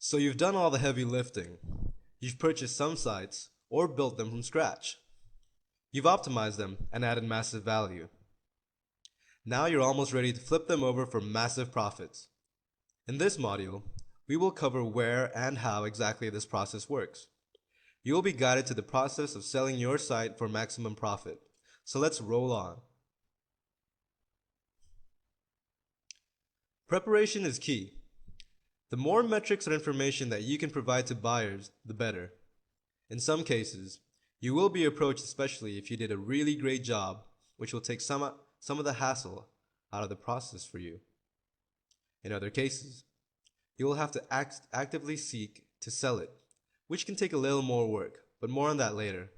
So you've done all the heavy lifting. You've purchased some sites or built them from scratch. You've optimized them and added massive value. Now you're almost ready to flip them over for massive profits. In this module, we will cover where and how exactly this process works. You will be guided to the process of selling your site for maximum profit. So let's roll on. Preparation is key. The more metrics or information that you can provide to buyers, the better. In some cases, you will be approached especially if you did a really great job, which will take some of the hassle out of the process for you. In other cases, you will have to actively seek to sell it, which can take a little more work, but more on that later.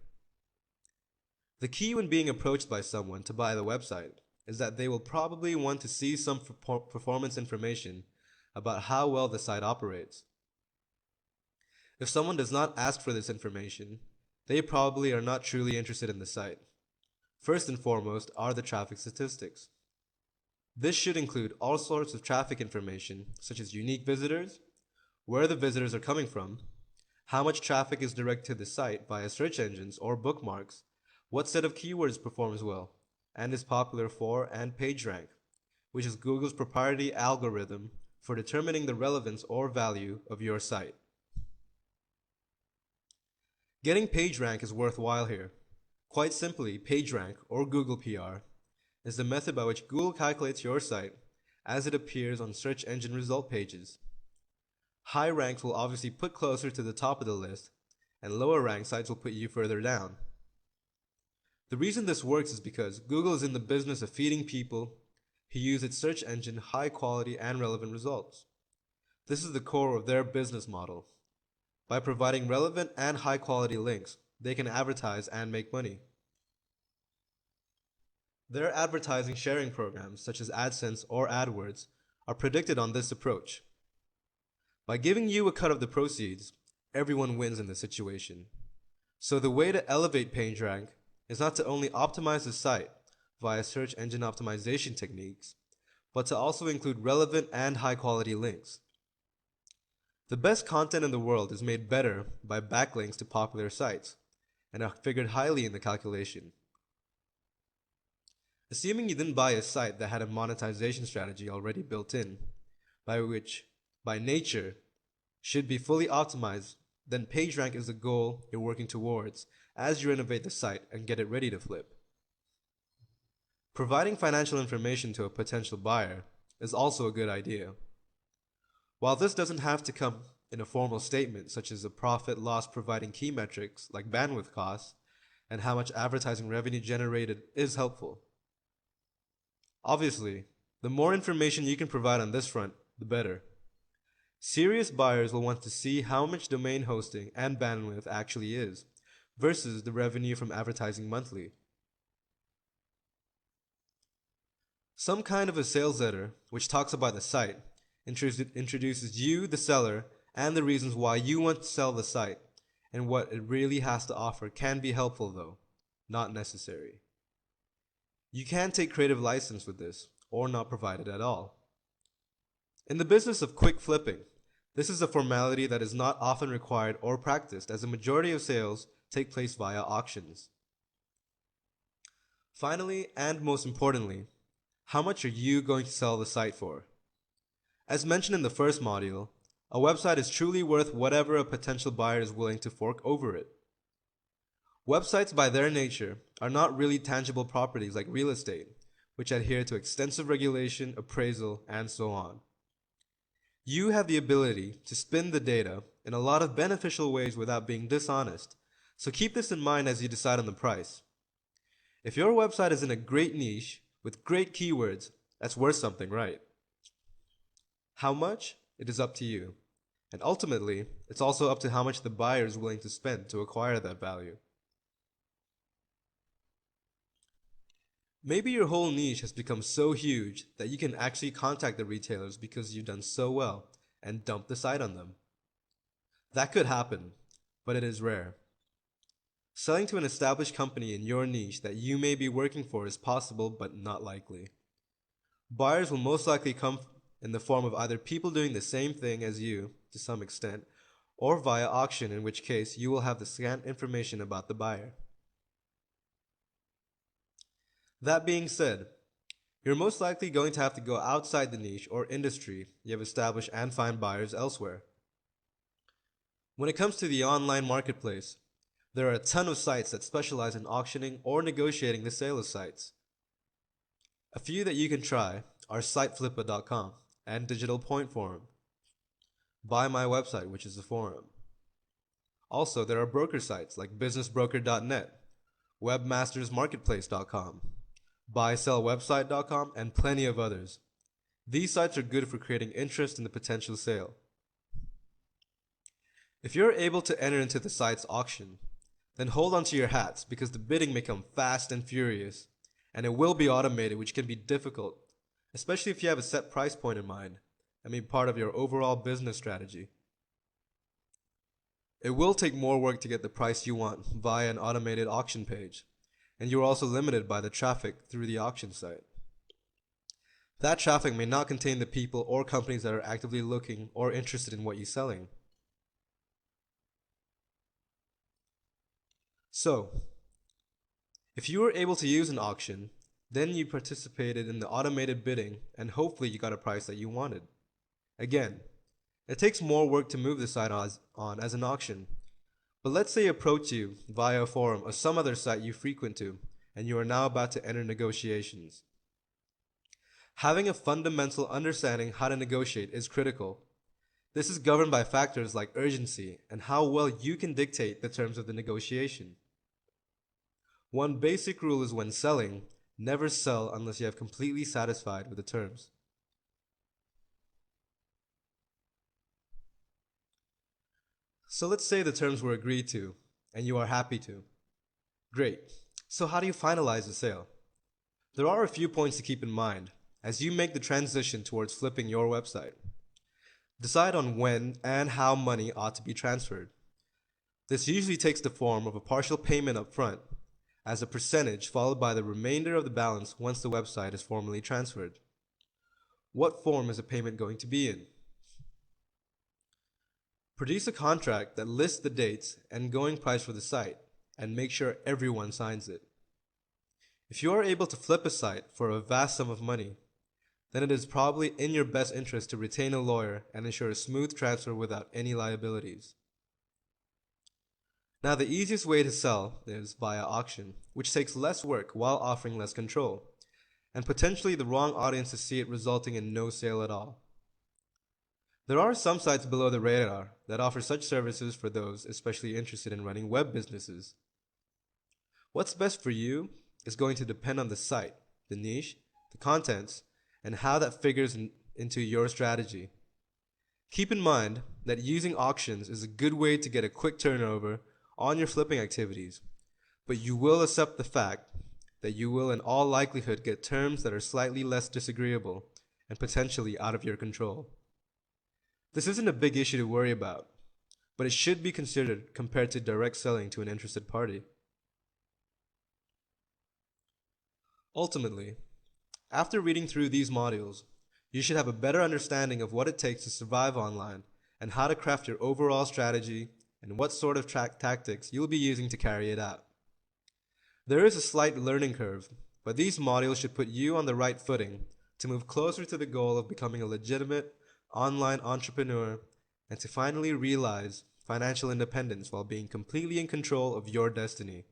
The key when being approached by someone to buy the website is that they will probably want to see some performance information about how well the site operates. If someone does not ask for this information, they probably are not truly interested in the site. First and foremost are the traffic statistics. This should include all sorts of traffic information, such as unique visitors, where the visitors are coming from, how much traffic is directed to the site via search engines or bookmarks, what set of keywords performs well, and is popular for, and PageRank, which is Google's proprietary algorithm for determining the relevance or value of your site. Getting PageRank is worthwhile here. Quite simply, PageRank, or Google PR, is the method by which Google calculates your site as it appears on search engine result pages. High ranks will obviously put closer to the top of the list, and lower ranked sites will put you further down. The reason this works is because Google is in the business of feeding people who use its search engine high quality and relevant results. This is the core of their business model. By providing relevant and high quality links, they can advertise and make money. Their advertising sharing programs, such as AdSense or AdWords, are predicted on this approach. By giving you a cut of the proceeds, everyone wins in this situation. So the way to elevate PageRank is not to only optimize the site via search engine optimization techniques, but to also include relevant and high-quality links. The best content in the world is made better by backlinks to popular sites, and are figured highly in the calculation. Assuming you didn't buy a site that had a monetization strategy already built in, which, by nature, should be fully optimized, then PageRank is the goal you're working towards as you renovate the site and get it ready to flip. Providing financial information to a potential buyer is also a good idea. While this doesn't have to come in a formal statement such as a profit loss, providing key metrics like bandwidth costs and how much advertising revenue generated is helpful. Obviously, the more information you can provide on this front, the better. Serious buyers will want to see how much domain hosting and bandwidth actually is versus the revenue from advertising monthly. Some kind of a sales letter, which talks about the site, introduces you, the seller, and the reasons why you want to sell the site, and what it really has to offer can be helpful though, not necessary. You can take creative license with this, or not provide it at all. In the business of quick flipping, this is a formality that is not often required or practiced, as the majority of sales take place via auctions. Finally, and most importantly, how much are you going to sell the site for? As mentioned in the first module, a website is truly worth whatever a potential buyer is willing to fork over it. Websites by their nature are not really tangible properties like real estate, which adhere to extensive regulation, appraisal, and so on. You have the ability to spin the data in a lot of beneficial ways without being dishonest, so keep this in mind as you decide on the price. If your website is in a great niche with great keywords, that's worth something, right? How much? It is up to you. And ultimately, it's also up to how much the buyer is willing to spend to acquire that value. Maybe your whole niche has become so huge that you can actually contact the retailers because you've done so well and dump the site on them. That could happen, but it is rare. Selling to an established company in your niche that you may be working for is possible but not likely. Buyers will most likely come in the form of either people doing the same thing as you to some extent, or via auction, in which case you will have the scant information about the buyer. That being said, you're most likely going to have to go outside the niche or industry you have established and find buyers elsewhere. When it comes to the online marketplace, there are a ton of sites that specialize in auctioning or negotiating the sale of sites. A few that you can try are siteflipper.com and Digital Point Forum. Buy My Website, which is a forum. Also, there are broker sites like businessbroker.net, webmastersmarketplace.com, buysellwebsite.com, and plenty of others. These sites are good for creating interest in the potential sale. If you're able to enter into the site's auction, then hold on to your hats because the bidding may come fast and furious, and it will be automated, which can be difficult, especially if you have a set price point in mind and be part of your overall business strategy. It will take more work to get the price you want via an automated auction page, and you're also limited by the traffic through the auction site. That traffic may not contain the people or companies that are actively looking or interested in what you're selling. So, if you were able to use an auction, then you participated in the automated bidding and hopefully you got a price that you wanted. Again, it takes more work to move the site on as an auction, but let's say I approach you via a forum or some other site you frequent to, and you are now about to enter negotiations. Having a fundamental understanding how to negotiate is critical. This is governed by factors like urgency and how well you can dictate the terms of the negotiation. One basic rule is when selling, never sell unless you have completely satisfied with the terms. So let's say the terms were agreed to, and you are happy to. Great. So how do you finalize the sale? There are a few points to keep in mind as you make the transition towards flipping your website. Decide on when and how money ought to be transferred. This usually takes the form of a partial payment up front, as a percentage followed by the remainder of the balance once the website is formally transferred. What form is the payment going to be in? Produce a contract that lists the dates and going price for the site, and make sure everyone signs it. If you are able to flip a site for a vast sum of money, then it is probably in your best interest to retain a lawyer and ensure a smooth transfer without any liabilities. Now, the easiest way to sell is via auction, which takes less work while offering less control, and potentially the wrong audience to see it, resulting in no sale at all. There are some sites below the radar that offer such services for those especially interested in running web businesses. What's best for you is going to depend on the site, the niche, the contents, and how that figures into your strategy. Keep in mind that using auctions is a good way to get a quick turnover on your flipping activities, but you will accept the fact that you will in all likelihood get terms that are slightly less disagreeable and potentially out of your control. This isn't a big issue to worry about, but it should be considered compared to direct selling to an interested party. Ultimately, after reading through these modules, you should have a better understanding of what it takes to survive online and how to craft your overall strategy and what sort of tactics you'll be using to carry it out. There is a slight learning curve, but these modules should put you on the right footing to move closer to the goal of becoming a legitimate online entrepreneur and to finally realize financial independence while being completely in control of your destiny.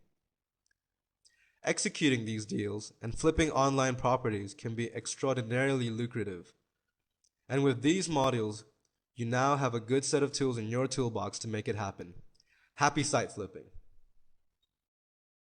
Executing these deals and flipping online properties can be extraordinarily lucrative. And with these modules, you now have a good set of tools in your toolbox to make it happen. Happy site flipping!